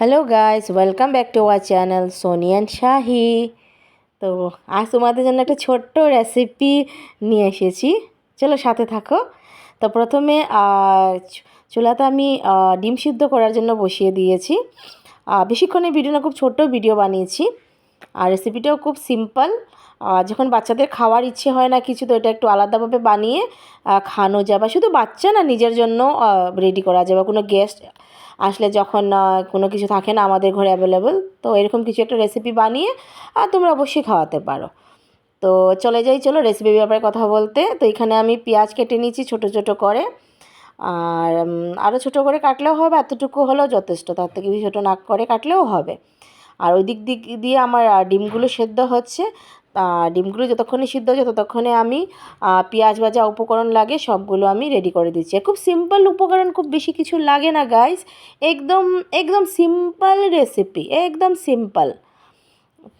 Hello guys, welcome back to our channel Soni and Shahi. তো আজ তোমাদের জন্য একটা ছোট্ট রেসিপি নিয়ে এসেছি, চলো সাথে থাকো। তো প্রথমে চুলাতে আমি ডিম সিদ্ধ করার জন্য বসিয়ে দিয়েছি। বেশিক্ষণের ভিডিও না, খুব ছোট্ট ভিডিও বানিয়েছি। আর রেসিপিটাও খুব সিম্পল। যখন বাচ্চাদের খাওয়ার ইচ্ছে হয় না কিছু, তো এটা একটু আলাদাভাবে বানিয়ে খাওয়ানো যায়, বা শুধু বাচ্চা না, নিজের জন্য রেডি করা যায়, বা কোনো গেস্ট আসলে যখন কোনো কিছু থাকে না আমাদের ঘরে অ্যাভেলেবল, তো এরকম কিছু একটা রেসিপি বানিয়ে তোমরা অবশ্যই খাওয়াতে পারো। তো চলো রেসিপির ব্যাপারে কথা বলতে। তো এখানে আমি পেঁয়াজ কেটে নিয়েছি ছোট ছোট করে, আর আরও ছোটো করে কাটলেও হবে, এতটুকু হলেও যথেষ্ট, তার থেকে বেশি ছোটো না করে কাটলেও হবে। আর ওই দিক দিয়ে আমার ডিমগুলো সেদ্ধ হচ্ছে। ডিমগুলো যতক্ষণে সিদ্ধ হচ্ছে ততক্ষণে আমি পেঁয়াজ ভাজা উপকরণ লাগে সবগুলো আমি রেডি করে দিচ্ছি। খুব সিম্পল উপকরণ, খুব বেশি কিছু লাগে না গাইস, একদম একদম সিম্পল রেসিপি, একদম সিম্পল।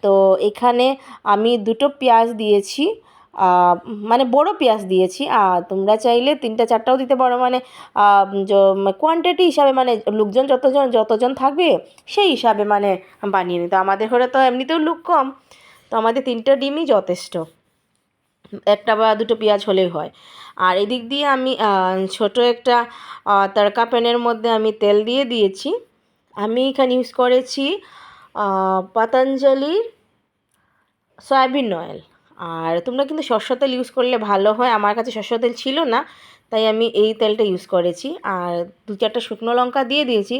তো এখানে আমি দুটো পেঁয়াজ দিয়েছি, মানে বড় পেঁয়াজ দিয়েছি। তোমরা চাইলে 3-4টাও দিতে পারো, মানে কোয়ান্টিটি হিসাবে, মানে লোকজন যতজন থাকবে সেই হিসাবে মানে বানিয়ে নিতে। আমাদের ঘরে তো এমনিতেও লোক কম, তো আমাদের 3টা ডিমই যথেষ্ট, 1টা বা 2টো পেঁয়াজ হলেই হয়। আর এদিক দিয়ে আমি ছোট একটা তড়কা প্যানের মধ্যে আমি তেল দিয়ে দিয়েছি। আমি এখানে ইউজ করেছি পতঞ্জলির সয়াবিন অয়েল। আর তোমরা কিন্তু সরষের তেল ইউজ করলে ভালো হয়, আমার কাছে সরষের তেল ছিল না, তাই আমি এই তেলটা ইউজ করেছি। আর 2-4টা শুকনো লঙ্কা দিয়ে দিয়েছি,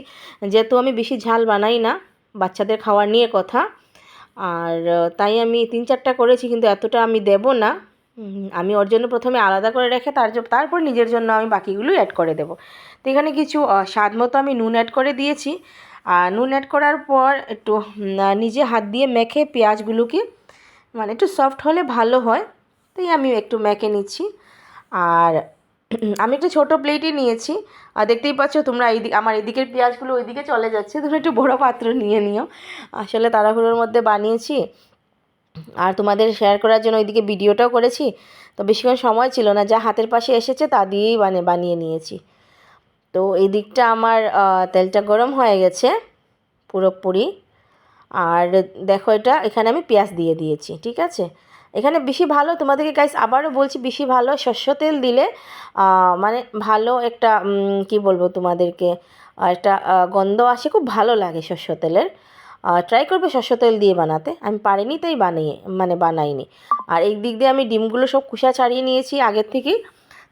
যেহেতু আমি বেশি ঝাল বানাই না, বাচ্চাদের খাওয়ার নিয়ে কথা। আর তাই আমি 3-4টা করেছি, কিন্তু এতটা আমি দেব না। আমি ওর জন্য প্রথমে আলাদা করে রেখে তারপর নিজের জন্য আমি বাকিগুলো অ্যাড করে দেব। তো এখানে কিছু স্বাদ মতো আমি নুন অ্যাড করে দিয়েছি। আর নুন অ্যাড করার পর একটু নিজে হাত দিয়ে মেখে পেঁয়াজগুলোকে, মানে একটু সফট হলে ভালো হয়, তাই আমি একটু মেখে নিচ্ছি। আর আমি একটা ছোটো প্লেটই নিয়েছি, আর দেখতেই পাচ্ছ তোমরা আমার এদিকের পেঁয়াজগুলো ওইদিকে চলে যাচ্ছে, তোমরা একটু বড়ো পাত্র নিয়ে নিও। আসলে তাড়াহুড়োর মধ্যে বানিয়েছি, আর তোমাদের শেয়ার করার জন্য ওইদিকে ভিডিওটাও করেছি, তো বেশিক্ষণ সময় ছিল না, যা হাতের পাশে এসেছে তা দিয়েই বানিয়ে নিয়েছি। তো এই দিকটা আমার তেলটা গরম হয়ে গেছে পুরোপুরি। আর দেখো, এখানে আমি পেঁয়াজ দিয়ে দিয়েছি, ঠিক আছে। এখানে বেশি ভালো, তোমাদেরকে গাইস আবারও বলছি, বেশি ভালো সরষের তেল দিলে মানে ভালো একটা কি বলবো তোমাদেরকে, একটা গন্ধ আসে, খুব ভালো লাগে সরষের তেলের। ট্রাই করবে সরষের তেল দিয়ে বানাতে, আমি পারিনি তাই বানাইনি। আর এই দিক দিয়ে আমি ডিমগুলো সব খোসা ছাড়িয়ে নিয়েছি আগের থেকেই,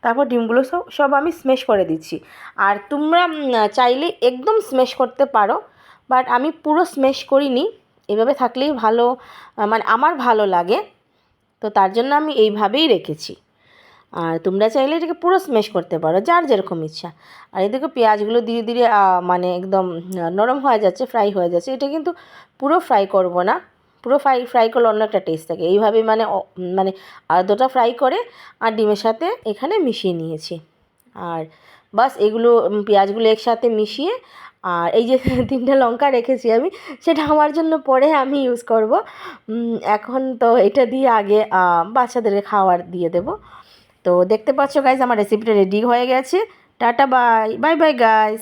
তারপর ডিমগুলো সব আমি স্ম্যাশ করে দিচ্ছি। আর তোমরা চাইলে একদম স্ম্যাশ করতে পারো, বাট আমি পুরো স্ম্যাশ করিনি, এভাবে থাকলেই ভালো, মানে আমার ভালো লাগে, তো তার জন্য আমি এইভাবেই রেখেছি। আর তোমরা চাইলে এটাকে পুরো স্ম্যাশ করতে পারো, যার যেরকম ইচ্ছা। আর এদিকে পেঁয়াজগুলো ধীরে ধীরে মানে একদম নরম হয়ে যাচ্ছে, ফ্রাই হয়ে যাচ্ছে। এটা কিন্তু পুরো ফ্রাই করব না, পুরো ফ্রাই করলে অন্য একটা টেস্ট থাকে। এইভাবে মানে আর্ধটা ফ্রাই করে আর ডিমের সাথে এখানে মিশিয়ে নিয়েছি। আর বাস এগুলো পেঁয়াজগুলো একসাথে মিশিয়ে, আর এই যে 3টা লঙ্কা রেখেছি আমি, সেটা আমার জন্য পরে আমি ইউজ করব। এখন তো এটা দিয়ে আগে বাচ্চাদেরকে খাওয়ার দিয়ে দেব। তো দেখতে পাচ্ছ গাইজ, আমার রেসিপিটা রেডি হয়ে গেছে। Tata, bye bye bye guys.